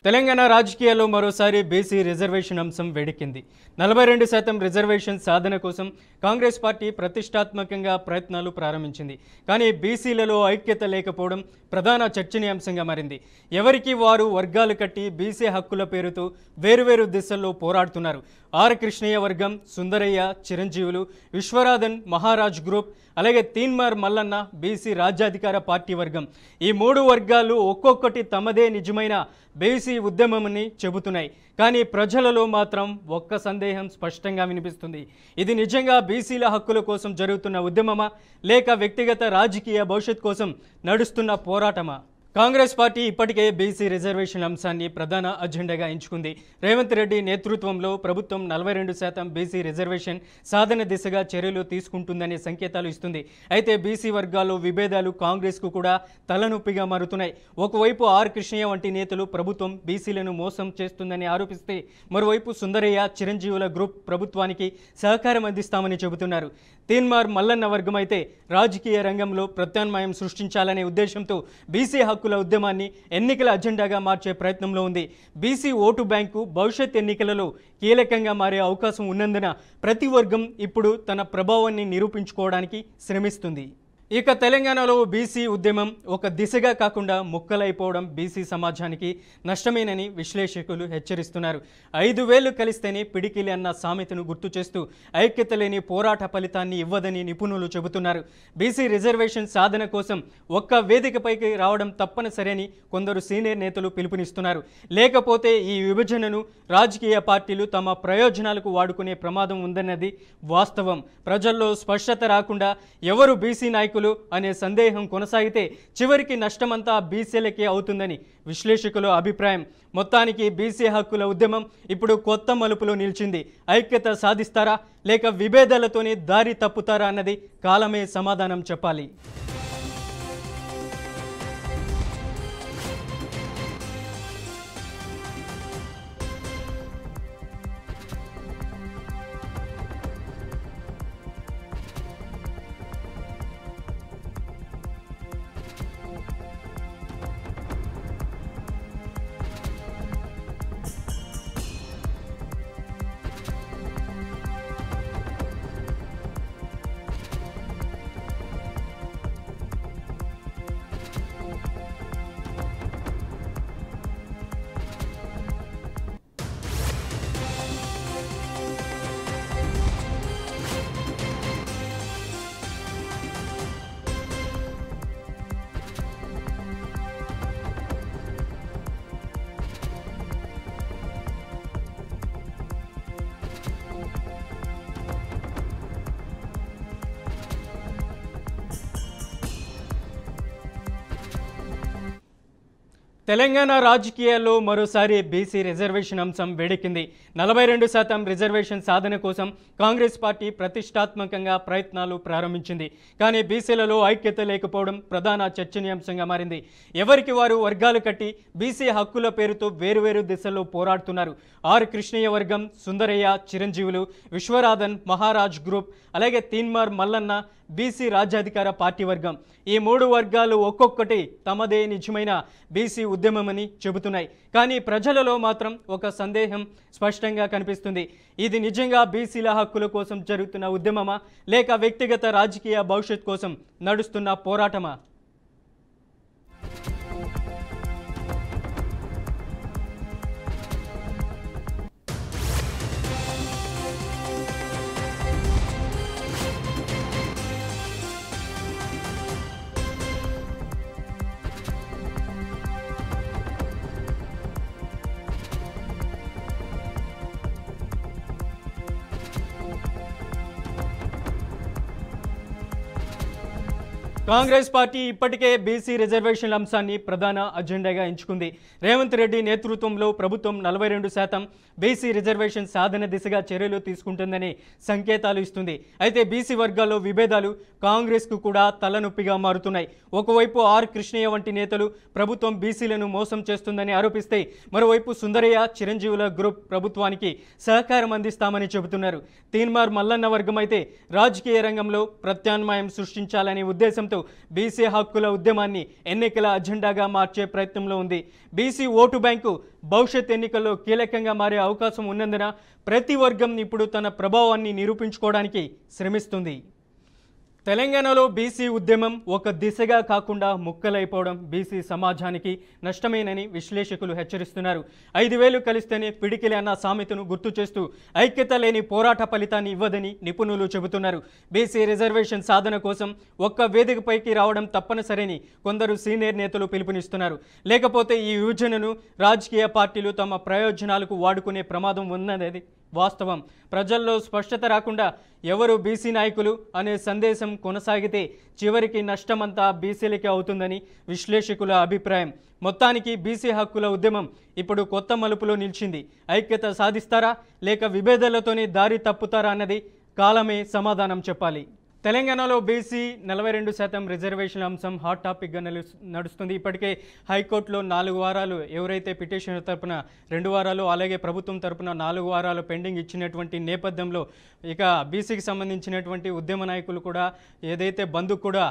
తెలంగాణ రాజకీయాల్లో మరోసారి BC reservation అంశం వేడెక్కింది. 42% రిజర్వేషన్ సాధన కోసం కాంగ్రెస్ పార్టీ ప్రతిష్టాత్మకంగా ప్రయత్నాలు ప్రారంభించింది. కానీ బీసీలలో ఐక్యత లేకపోవడం ప్రధాన చర్చనీయాంశంగా మారింది. ఎవరికి వారు వర్గాలు కట్టి బీసీ హక్కుల పేరుతో వేరువేరు దిశల్లో పోరాడుతున్నారు. ఆర్ కృష్ణయ్య వర్గం, సుందరయ్య, చిరంజీవులు, విశ్వరాధన్, మహారాజ్ గ్రూప్, అలాగే తీన్మార్ మల్లన్న బీసీ రాజ్యాధికార పార్టీ వర్గం. ఈ మూడు వర్గాలు ఒక్కొక్కటి తమదే నిజమైన బీసీ ఉద్యమమని చెబుతున్నాయి. కానీ ప్రజలలో మాత్రం ఒక్క సందేహం స్పష్టంగా వినిపిస్తుంది. ఇది నిజంగా బీసీల హక్కుల కోసం జరుగుతున్న ఉద్యమమా, లేక వ్యక్తిగత రాజకీయ భవిష్యత్ కోసం నడుస్తున్న పోరాటమా? కాంగ్రెస్ పార్టీ ఇప్పటికే బీసీ రిజర్వేషన్ అంశాన్ని ప్రధాన అజెండాగా ఎంచుకుంది. రేవంత్ రెడ్డి నేతృత్వంలో ప్రభుత్వం 42% బీసీ రిజర్వేషన్ సాధన దిశగా చర్యలు తీసుకుంటుందనే సంకేతాలు ఇస్తుంది. అయితే బీసీ వర్గాల్లో విభేదాలు కాంగ్రెస్కు కూడా తలనొప్పిగా మారుతున్నాయి. ఒకవైపు ఆర్ కృష్ణయ్య వంటి నేతలు ప్రభుత్వం బీసీలను మోసం చేస్తుందని ఆరోపిస్తే, మరోవైపు సుందరయ్య, చిరంజీవుల గ్రూప్ ప్రభుత్వానికి సహకారం అందిస్తామని చెబుతున్నారు. తీన్మార్ మల్లన్న వర్గం అయితే రాజకీయ రంగంలో ప్రత్యామ్నాయం సృష్టించాలనే ఉద్దేశంతో బీసీ హక్కుల ఉద్యమాన్ని ఎన్నికల అజెండాగా మార్చే ప్రయత్నంలో ఉంది. బీసీ ఓటు బ్యాంకు భవిష్యత్ ఎన్నికలలో కీలకంగా మారే అవకాశం ఉన్నందున ప్రతి వర్గం ఇప్పుడు తన ప్రభావాన్ని నిరూపించుకోవడానికి శ్రమిస్తుంది. ఇక తెలంగాణలో బీసీ ఉద్యమం ఒక దిశగా కాకుండా ముక్కలైపోవడం బీసీ సమాజానికి నష్టమేనని విశ్లేషకులు హెచ్చరిస్తున్నారు. 5 వేళ్లు కలిస్తేనే పిడికిలి అన్న సామెతను గుర్తు చేస్తూ ఐక్యత లేని పోరాట ఫలితాన్ని ఇవ్వదని నిపుణులు చెబుతున్నారు. బీసీ రిజర్వేషన్ సాధన కోసం ఒక్క వేదికపైకి రావడం తప్పనిసరి అని కొందరు సీనియర్ నేతలు పిలుపునిస్తున్నారు. లేకపోతే ఈ విభజనను రాజకీయ పార్టీలు తమ ప్రయోజనాలకు వాడుకునే ప్రమాదం ఉందన్నది వాస్తవం. ప్రజల్లో స్పష్టత రాకుండా ఎవరు బీసీ నాయకులు అనే సందేహం కొనసాగితే చివరికి నష్టమంతా బీసీలకే అవుతుందని విశ్లేషకుల అభిప్రాయం. మొత్తానికి బీసీ హక్కుల ఉద్యమం ఇప్పుడు కొత్త మలుపులో నిలిచింది. ఐక్యత సాధిస్తారా, లేక విభేదాలతోనే దారి తప్పుతారా అన్నది కాలమే సమాధానం చెప్పాలి. తెలంగాణ రాజకీయాల్లో మరోసారి బీసీ రిజర్వేషన్ అంశం వేడెక్కింది. 42% రిజర్వేషన్ సాధన కోసం కాంగ్రెస్ పార్టీ ప్రతిష్టాత్మకంగా ప్రయత్నాలు ప్రారంభించింది. కానీ బీసీలలో ఐక్యత లేకపోవడం ప్రధాన చర్చనీయాంశంగా మారింది. ఎవరికి వారు వర్గాలు కట్టి బీసీ హక్కుల పేరుతో వేరువేరు దిశల్లో పోరాడుతున్నారు. ఆర్ కృష్ణయ్య వర్గం, సుందరయ్య, చిరంజీవులు, విశ్వరాధన్, మహారాజ్ గ్రూప్, అలాగే తీన్మార్ మల్లన్న బీసీ రాజ్యాధికార పార్టీ వర్గం. ఈ మూడు వర్గాలు ఒక్కొక్కటి తమదే నిజమైన బీసీ ఉద్యమమని చెబుతున్నాయి. కానీ ప్రజలలో మాత్రం ఒక సందేహం స్పష్టంగా కనిపిస్తుంది. ఇది నిజంగా బీసీల హక్కుల కోసం జరుగుతున్న ఉద్యమమా, లేక వ్యక్తిగత రాజకీయ భవిష్యత్ కోసం నడుస్తున్న పోరాటమా? కాంగ్రెస్ పార్టీ ఇప్పటికే బీసీ రిజర్వేషన్ల అంశాన్ని ప్రధాన అజెండాగా ఎంచుకుంది. రేవంత్ రెడ్డి నేతృత్వంలో ప్రభుత్వం 42% బీసీ రిజర్వేషన్ సాధన దిశగా చర్యలు తీసుకుంటుందని సంకేతాలు ఇస్తుంది. అయితే బీసీ వర్గాల్లో విభేదాలు కాంగ్రెస్కు కూడా తలనొప్పిగా మారుతున్నాయి. ఒకవైపు ఆర్ కృష్ణయ్య వంటి నేతలు ప్రభుత్వం బీసీలను మోసం చేస్తుందని ఆరోపిస్తే, మరోవైపు సుందరయ్య, చిరంజీవుల గ్రూప్ ప్రభుత్వానికి సహకారం అందిస్తామని చెబుతున్నారు. తీన్మార్ మల్లన్న వర్గం అయితే రాజకీయ రంగంలో ప్రత్యామ్నాయం సృష్టించాలనే ఉద్దేశంతో బీసీ హక్కుల ఉద్యమాన్ని ఎన్నికల అజెండాగా మార్చే ప్రయత్నంలో ఉంది. బీసీ ఓటు బ్యాంకు భవిష్యత్ ఎన్నికల్లో కీలకంగా మారే అవకాశం ఉన్నందున ప్రతి వర్గం ఇప్పుడు తన ప్రభావాన్ని నిరూపించుకోవడానికి శ్రమిస్తుంది. తెలంగాణలో బీసీ ఉద్యమం ఒక దిశగా కాకుండా ముక్కలైపోవడం బీసీ సమాజానికి నష్టమేనని విశ్లేషకులు హెచ్చరిస్తున్నారు. 5,000 కలిస్తేనే పిడికిలి అన్న సామెతను గుర్తు చేస్తూ ఐక్యత లేని పోరాట ఫలితాన్ని ఇవ్వదని నిపుణులు చెబుతున్నారు. బీసీ రిజర్వేషన్ సాధన కోసం ఒక్క వేదికపైకి రావడం తప్పనిసరిని కొందరు సీనియర్ నేతలు పిలుపునిస్తున్నారు. లేకపోతే ఈ విభజనను రాజకీయ పార్టీలు తమ ప్రయోజనాలకు వాడుకునే ప్రమాదం ఉన్నది వాస్తవం. ప్రజల్లో స్పష్టత రాకుండా ఎవరు బీసీ నాయకులు అనే సందేశం కొనసాగితే చివరికి నష్టమంతా బీసీలకే అవుతుందని విశ్లేషకుల అభిప్రాయం. మొత్తానికి బీసీ హక్కుల ఉద్యమం ఇప్పుడు కొత్త మలుపులో నిలిచింది. ఐక్యత సాధిస్తారా లేక విభేదాలతోనే దారి తప్పుతారా అన్నది కాలమే సమాధానం చెప్పాలి. తెలంగాణలో బీసీ 42% రిజర్వేషన్ అంశం హాట్ టాపిక్గా నడుస్తుంది. ఇప్పటికే హైకోర్టులో 4 వారాలు ఎవరైతే పిటిషనర్ తరపున 2 వారాలు అలాగే ప్రభుత్వం తరపున 4 వారాలు పెండింగ్ ఇచ్చినటువంటి నేపథ్యంలో ఇక బీసీకి సంబంధించినటువంటి ఉద్యమ నాయకులు కూడా ఏదైతే బంద్కు కూడా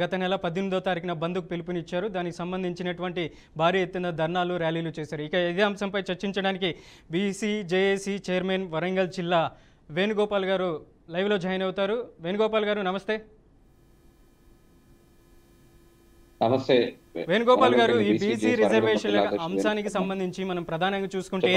గత నెల 18వ తారీఖున బంద్కు పిలుపునిచ్చారు. దానికి సంబంధించినటువంటి భారీ ఎత్తున ధర్నాలు ర్యాలీలు చేశారు. ఇక ఇదే అంశంపై చర్చించడానికి బీసీ జేఏసీ చైర్మన్ వరంగల్ జిల్లా వేణుగోపాల్ గారు లైవ్లో జాయిన్ అవుతారు. వేణుగోపాల్ గారు నమస్తే. నమస్తే వేణుగోపాల్ గారు, ఈ బీసీ రిజర్వేషన్ల అంశానికి సంబంధించి మనం ప్రధానంగా చూసుకుంటే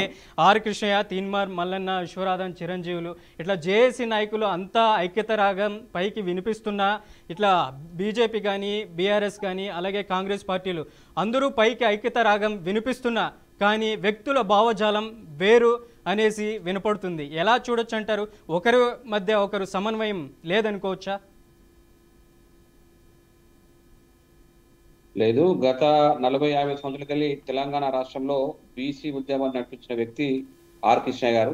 ఆర్ కృష్ణయ్య, తీన్మార్ మల్లన్న, విశ్వనాథన్, చిరంజీవులు ఇట్లా జేఏసీ నాయకులు అంతా ఐక్యత రాగం పైకి వినిపిస్తున్నా ఇట్లా బీజేపీ కానీ బీఆర్ఎస్ కానీ అలాగే కాంగ్రెస్ పార్టీలు అందరూ పైకి ఐక్యత రాగం వినిపిస్తున్నా కానీ వ్యక్తుల భావజాలం వేరు అనేసి వినపడుతుంది. ఎలా చూడొచ్చు అంటారు? ఒకరి మధ్య ఒకరు సమన్వయం లేదనుకోవచ్చా? లేదు. గత 40-50 సంవత్సరాలకెళ్ళి తెలంగాణ రాష్ట్రంలో బీసీ ఉద్యమాన్ని నడిపించిన వ్యక్తి ఆర్ కృష్ణయ్య గారు.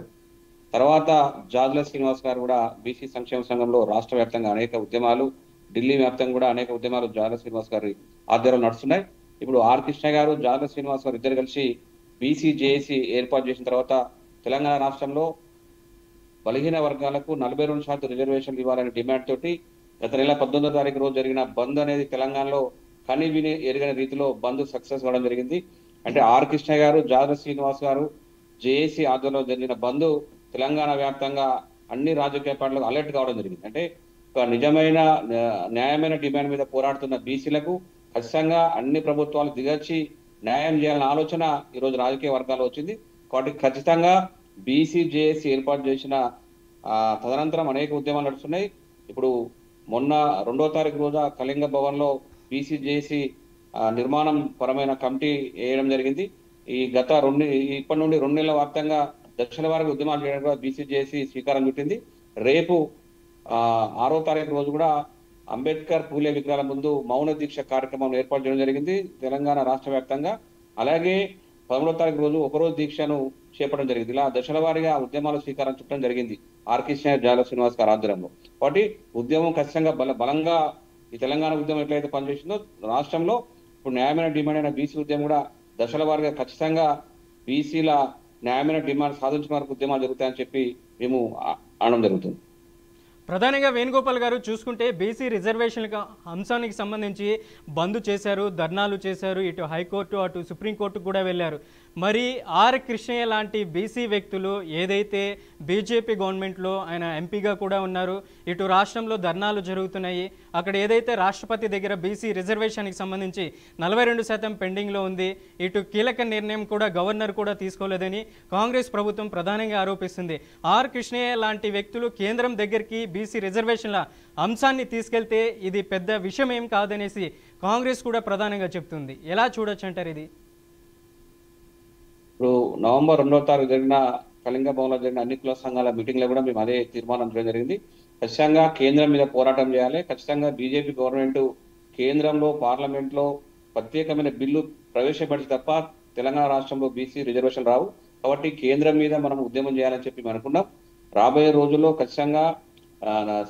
తర్వాత జాజుల శ్రీనివాస్ గారు కూడా బీసీ సంక్షేమ సంఘంలో రాష్ట్ర వ్యాప్తంగా అనేక ఉద్యమాలు, ఢిల్లీ వ్యాప్తంగా కూడా అనేక ఉద్యమాలు జాజుల శ్రీనివాస్ గారి ఆధ్వర్యంలో నడుస్తున్నాయి. ఇప్పుడు ఆర్ కృష్ణయ్య గారు, జాజుల శ్రీనివాస్ గారు ఇద్దరు కలిసి బీసీ జేఏసీ ఏర్పాటు చేసిన తర్వాత తెలంగాణ రాష్ట్రంలో బలహీన వర్గాలకు 42% రిజర్వేషన్లు ఇవ్వాలనే డిమాండ్ తోటి గత నెల 19వ తారీఖు రోజు జరిగిన బంద్ అనేది తెలంగాణలో కని విని ఎరుగని రీతిలో బంద్ సక్సెస్ కావడం జరిగింది. అంటే ఆర్ కృష్ణ గారు, జాదవ శ్రీనివాస్ గారు జేఏసీ ఆధ్వర్యంలో జరిగిన బంద్ తెలంగాణ వ్యాప్తంగా అన్ని రాజకీయ పార్టీలకు అలర్ట్ కావడం జరిగింది. అంటే ఒక నిజమైన న్యాయమైన డిమాండ్ మీద పోరాడుతున్న బీసీలకు ఖచ్చితంగా అన్ని ప్రభుత్వాలు దిగొచ్చి న్యాయం చేయాలన్న ఆలోచన ఈరోజు రాజకీయ వర్గాల్లో వచ్చింది. కాబట్టి ఖచ్చితంగా బీసీ జేఏసీ ఏర్పాటు చేసిన తదనంతరం అనేక ఉద్యమాలు నడుస్తున్నాయి. ఇప్పుడు మొన్న 2వ తారీఖు రోజు కళింగ భవన్ లో బీసీ జేఏసీ నిర్మాణం పరమైన కమిటీ వేయడం జరిగింది. ఇప్పటి నుండి 2 నెలల వ్యాప్తంగా దక్షిణ వారికి ఉద్యమాలు చేయడం కూడా బీసీ జేఏసీ శ్రీకారం చుట్టింది. రేపు 6వ తారీఖు రోజు కూడా అంబేద్కర్ పూలే విగ్రహాల ముందు మౌన దీక్ష కార్యక్రమం ఏర్పాటు చేయడం జరిగింది తెలంగాణ రాష్ట్ర వ్యాప్తంగా. అలాగే 13వ తారీఖు రోజు ఒకరోజు దీక్షను చేపట్టడం జరిగింది. ఇలా దశల వారీగా ఉద్యమాలు శ్రీకారం చుట్టడం జరిగింది ఆర్ కృష్ణ, జాల శ్రీనివాస్ గారి ఆధ్వర్యంలో. కాబట్టి ఉద్యమం ఖచ్చితంగా బలంగా ఈ తెలంగాణ ఉద్యమం ఎట్లయితే పనిచేసిందో రాష్ట్రంలో ఇప్పుడు న్యాయమైన డిమాండ్ అయిన బీసీ ఉద్యమం కూడా దశల వారీగా ఖచ్చితంగా బీసీల న్యాయమైన డిమాండ్ సాధించిన వరకు ఉద్యమాలు జరుగుతాయని చెప్పి మేము అనడం జరుగుతుంది. ప్రధానంగా వేణుగోపాల్ గారు చూసుకుంటే బీసీ రిజర్వేషన్ల అంశానికి సంబంధించి బంద్ చేశారు, ధర్నాలు చేశారు, ఇటు హైకోర్టు అటు సుప్రీంకోర్టు కూడా వెళ్ళారు. మరి ఆర్ కృష్ణయ్య లాంటి బీసీ వ్యక్తులు ఏదైతే బీజేపీ గవర్నమెంట్లో ఆయన ఎంపీగా కూడా ఉన్నారు, ఇటు రాష్ట్రంలో ధర్నాలు జరుగుతున్నాయి, అక్కడ ఏదైతే రాష్ట్రపతి దగ్గర బీసీ రిజర్వేషన్కి సంబంధించి 42% పెండింగ్లో ఉంది, ఇటు కీలక నిర్ణయం కూడా గవర్నర్ కూడా తీసుకోలేదని కాంగ్రెస్ ప్రభుత్వం ప్రధానంగా ఆరోపిస్తుంది. ఆర్ కృష్ణయ్య లాంటి వ్యక్తులు కేంద్రం దగ్గరికి బీసీ రిజర్వేషన్ల అంశాన్ని తీసుకెళ్తే ఇది పెద్ద విషయం ఏం కాదనేసి కాంగ్రెస్ కూడా ప్రధానంగా చెప్తుంది. ఎలా చూడొచ్చు అంటారు ఇది? ఇప్పుడు నవంబర్ 2వ తారీఖు జరిగిన కళింగ భవన్లో జరిగిన అన్ని కుల సంఘాల మీటింగ్ లో కూడా మేము అదే తీర్మానం చేయడం జరిగింది. ఖచ్చితంగా కేంద్రం మీద పోరాటం చేయాలి. ఖచ్చితంగా బీజేపీ గవర్నమెంట్ కేంద్రంలో పార్లమెంట్ లో ప్రత్యేకమైన బిల్లు ప్రవేశపెడితే తప్ప తెలంగాణ రాష్ట్రంలో బీసీ రిజర్వేషన్ రావు. కాబట్టి కేంద్రం మీద మనం ఉద్యమం చేయాలని చెప్పి మేము అనుకున్నాం. రాబోయే రోజుల్లో ఖచ్చితంగా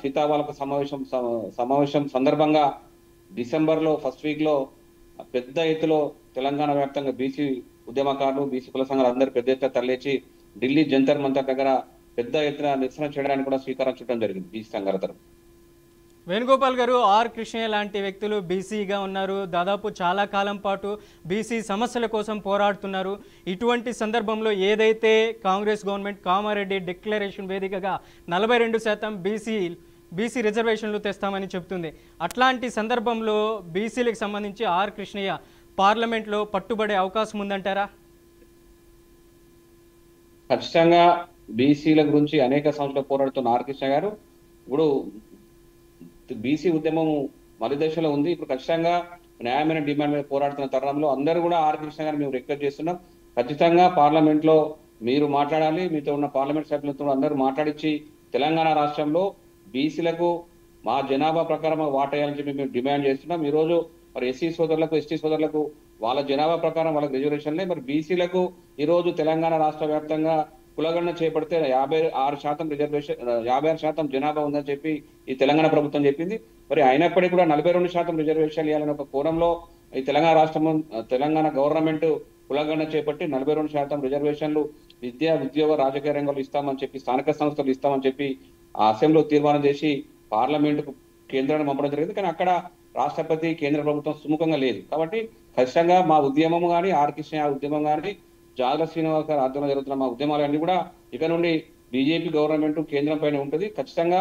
సీతావాలక సమావేశం సందర్భంగా డిసెంబర్లో ఫస్ట్ వీక్ లో పెద్ద ఎత్తులో తెలంగాణ వ్యాప్తంగా బీసీ ఉద్యమకారులు, బీసీ కుల సంఘాలు అందరూ పెద్ద ఎత్తున తరలిచి ఢిల్లీ జంతర్ మంతర్ దగ్గర పెద్ద ఎత్తున నిరసన చేయడానికి కూడా శ్రీకారం చుట్టడం జరిగింది బీసీ సంఘాల తరఫున. వేణుగోపాల్ గారు, ఆర్ కృష్ణయ్య లాంటి వ్యక్తులు బీసీగా ఉన్నారు, దాదాపు చాలా కాలం పాటు బీసీ సమస్యల కోసం పోరాడుతున్నారు. ఇటువంటి సందర్భంలో ఏదైతే కాంగ్రెస్ గవర్నమెంట్ కామారెడ్డి డిక్లరేషన్ వేదికగా 42% బీసీ రిజర్వేషన్లు తెస్తామని చెప్తుంది, అట్లాంటి సందర్భంలో బీసీలకు సంబంధించి ఆర్ కృష్ణయ్య పార్లమెంట్లో పట్టుబడే అవకాశం ఉందంటారా? ఖచ్చితంగా బీసీల గురించి అనేక సంవత్సరాలు పోరాడుతున్న ఆర్ కృష్ణ గారు ఇప్పుడు బీసీ ఉద్యమం మలి దశలో ఉంది. ఇప్పుడు ఖచ్చితంగా న్యాయమైన డిమాండ్ మీద పోరాడుతున్న తరుణంలో అందరూ కూడా ఆర్ కృష్ణ గారు మేము రిక్వెస్ట్ చేస్తున్నాం, ఖచ్చితంగా పార్లమెంట్ లో మీరు మాట్లాడాలి, మీతో ఉన్న పార్లమెంట్ సభ్యులతో అందరూ మాట్లాడించి తెలంగాణ రాష్ట్రంలో బీసీలకు మా జనాభా ప్రకారం వాటేయాలని చెప్పి మేము డిమాండ్ చేస్తున్నాం. ఈ రోజు మరి ఎస్సీ సోదరులకు ఎస్టీ సోదరులకు వాళ్ళ జనాభా ప్రకారం వాళ్ళకి రిజర్వేషన్లే, మరి బీసీలకు ఈ రోజు తెలంగాణ రాష్ట్ర వ్యాప్తంగా కులగణన చేపడితే 56% రిజర్వేషన్ 56% జనాభా ఉందని చెప్పి ఈ తెలంగాణ ప్రభుత్వం చెప్పింది. మరి అయినప్పటికీ కూడా 42% రిజర్వేషన్ ఇవ్వాలని ఒక కోణంలో ఈ తెలంగాణ గవర్నమెంట్ కులగణన చేపట్టి 42% రిజర్వేషన్లు విద్యా ఉద్యోగ రాజకీయ రంగంలో ఇస్తామని చెప్పి స్థానిక సంస్థలు ఇస్తామని చెప్పి ఆ అసెంబ్లీలో తీర్మానం చేసి పార్లమెంటుకు కేంద్రాన్ని పంపడం జరిగింది. కానీ అక్కడ రాష్ట్రపతి కేంద్ర ప్రభుత్వం సుముఖంగా లేదు. కాబట్టి ఖచ్చితంగా మా ఉద్యమం కానీ ఆర్ కృష్ణ ఉద్యమం కానీ జాగల శ్రీనివాస్ గారి ఆధ్వర్యంలో జరుగుతున్న మా ఉద్యమాలన్నీ కూడా ఇక నుండి బీజేపీ గవర్నమెంట్ కేంద్రం పైన ఉంటుంది. ఖచ్చితంగా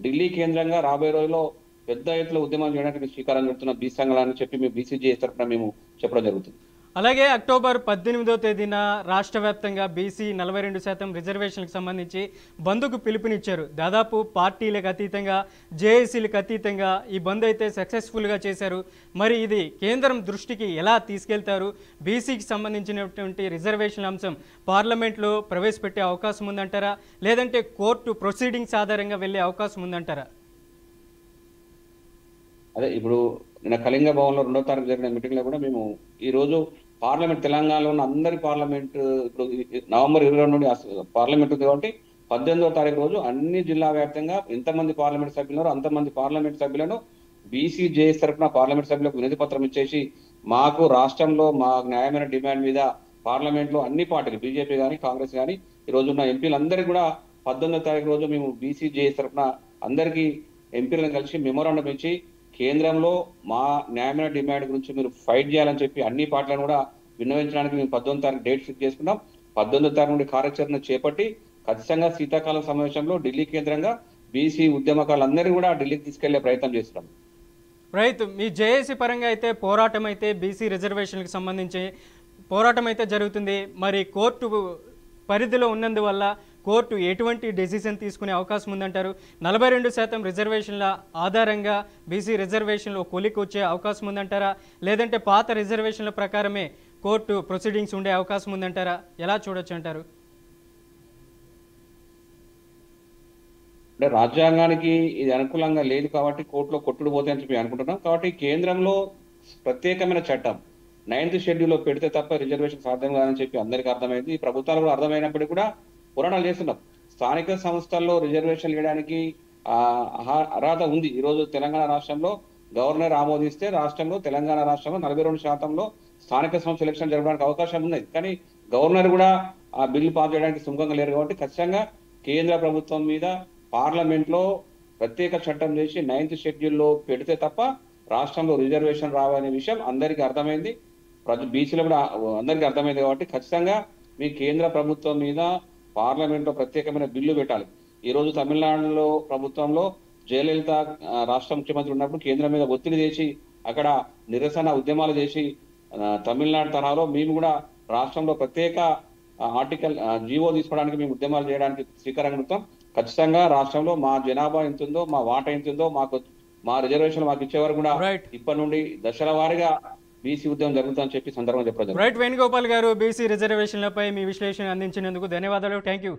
ఢిల్లీ కేంద్రంగా రాబోయే రోజుల్లో పెద్ద ఎత్తున ఉద్యమం చేయడానికి శ్రీకారం చుడుతున్న బీసీ సంఘాలని చెప్పి మేము బీసీజీ తరఫున మేము చెప్పడం జరుగుతుంది. అలాగే అక్టోబర్ 18వ తేదీన రాష్ట్ర వ్యాప్తంగా బీసీ 42% రిజర్వేషన్లకు సంబంధించి బంద్కు పిలుపునిచ్చారు. దాదాపు పార్టీలకు అతీతంగా జేఏసీలకు అతీతంగా ఈ బంద్ అయితే సక్సెస్ఫుల్గా చేశారు. మరి ఇది కేంద్రం దృష్టికి ఎలా తీసుకెళ్తారు? బీసీకి సంబంధించినటువంటి రిజర్వేషన్ అంశం పార్లమెంట్లో ప్రవేశపెట్టే అవకాశం ఉందంటారా, లేదంటే కోర్టు ప్రొసీడింగ్స్ ఆధారంగా వెళ్ళే అవకాశం ఉందంటారా? అదే ఇప్పుడు నిన్న కళింగ భవన్లో 2వ తారీఖు జరిగిన మీటింగ్ లో కూడా మేము ఈ రోజు పార్లమెంట్ తెలంగాణలో ఉన్న అందరి పార్లమెంట్ ఇప్పుడు నవంబర్ 22 నుండి పార్లమెంట్ ఉంది కాబట్టి 18వ తారీఖు రోజు అన్ని జిల్లా వ్యాప్తంగా ఎంతమంది పార్లమెంట్ సభ్యులు ఉన్నారో అంతమంది పార్లమెంట్ సభ్యులను బీసీజేఎస్ తరఫున పార్లమెంట్ సభ్యులకు వినతి పత్రం ఇచ్చేసి మాకు రాష్ట్రంలో మా న్యాయమైన డిమాండ్ మీద పార్లమెంట్ లో అన్ని పార్టీలు బీజేపీ కానీ కాంగ్రెస్ కానీ ఈ రోజు ఉన్న ఎంపీలందరికీ కూడా 18వ తారీఖు రోజు మేము బీసీజేఎస్ తరఫున అందరికీ ఎంపీలను కలిసి మెమోరాండం ఇచ్చి కేంద్రంలో మా న్యాయమైన డిమాండ్ గురించి మీరు ఫైట్ చేయాలని చెప్పి అన్ని పార్టీలను కూడా విన్నవించడానికి మేము 18వ తారీఖు డేట్ ఫిక్స్ చేసుకున్నాం. 18వ తారీఖు నుండి కార్యాచరణ చేపట్టి ఖచ్చితంగా శీతాకాలం సమావేశంలో ఢిల్లీ కేంద్రంగా బీసీ ఉద్యమకాలందరినీ కూడా ఢిల్లీకి తీసుకెళ్లే ప్రయత్నం చేస్తున్నాం. రైతు మీ జేఏసీ పరంగా అయితే పోరాటం అయితే బీసీ రిజర్వేషన్లకు సంబంధించి పోరాటం అయితే జరుగుతుంది. మరి కోర్టు పరిధిలో ఉన్నందువల్ల కోర్టు ఎటువంటి డెసిషన్ తీసుకునే అవకాశం ఉందంటారు? 42% రిజర్వేషన్ల ఆధారంగా బీసీ రిజర్వేషన్లో కొలికి వచ్చే అవకాశం ఉందంటారా, లేదంటే పాత రిజర్వేషన్ల ప్రకారమే కోర్టు ప్రొసీడింగ్స్ ఉండే అవకాశం ఉందంటారా? ఎలా చూడొచ్చు అంటారు? అంటే రాజ్యాంగానికి ఇది అనుకూలంగా లేదు కాబట్టి కోర్టులో కొట్టుడు పోతాయని చెప్పి అనుకుంటున్నాం. కాబట్టి కేంద్రంలో ప్రత్యేకమైన చట్టం 9th షెడ్యూల్లో పెడితే తప్ప రిజర్వేషన్ సాధ్యం కాదని చెప్పి అందరికీ అర్థమైంది. ఈ ప్రభుత్వాలు కూడా అర్థమైనప్పటికీ కూడా పోరాటాలు చేస్తున్నాం. స్థానిక సంస్థల్లో రిజర్వేషన్ ఇవ్వడానికి అర్హత ఉంది. ఈ రోజు తెలంగాణ రాష్ట్రంలో గవర్నర్ ఆమోదిస్తే రాష్ట్రంలో తెలంగాణ రాష్ట్రంలో 42% స్థానిక సంస్థ ఎలక్షన్ జరగడానికి అవకాశం ఉంది. కానీ గవర్నర్ కూడా ఆ బిల్లు పాస్ చేయడానికి సుముఖంగా లేరు. కాబట్టి ఖచ్చితంగా కేంద్ర ప్రభుత్వం మీద పార్లమెంట్ లో ప్రత్యేక చట్టం చేసి 9th షెడ్యూల్లో పెడితే తప్ప రాష్ట్రంలో రిజర్వేషన్ రావనే విషయం అందరికీ అర్థమైంది, బీసీలో కూడా అందరికీ అర్థమైంది. కాబట్టి ఖచ్చితంగా మీ కేంద్ర ప్రభుత్వం మీద పార్లమెంట్ లో ప్రత్యేకమైన బిల్లు పెట్టాలి. ఈ రోజు తమిళనాడులో ప్రభుత్వంలో జయలలిత రాష్ట్ర ముఖ్యమంత్రి ఉన్నప్పుడు కేంద్రం మీద ఒత్తిడి చేసి అక్కడ నిరసన ఉద్యమాలు చేసి తమిళనాడు తరహాలో మేము కూడా రాష్ట్రంలో ప్రత్యేక ఆర్టికల్ జీవో తీసుకోవడానికి మేము ఉద్యమాలు చేయడానికి శ్రీకారం చుడతాం. ఖచ్చితంగా రాష్ట్రంలో మా జనాభా ఎంత ఉందో మా వాటా ఎంత ఉందో మా రిజర్వేషన్ మాకు ఇచ్చేవారు కూడా ఇప్పటి నుండి దశల వారీగా బీసీ ఉద్యమం జరుగుతుందని చెప్పి సందర్భంగా చెప్పడం. రైట్ వేణుగోపాల్ గారు, బీసీ రిజర్వేషన్లపై మీ విశ్లేషణ అందించినందుకు ధన్యవాదాలు. Thank you.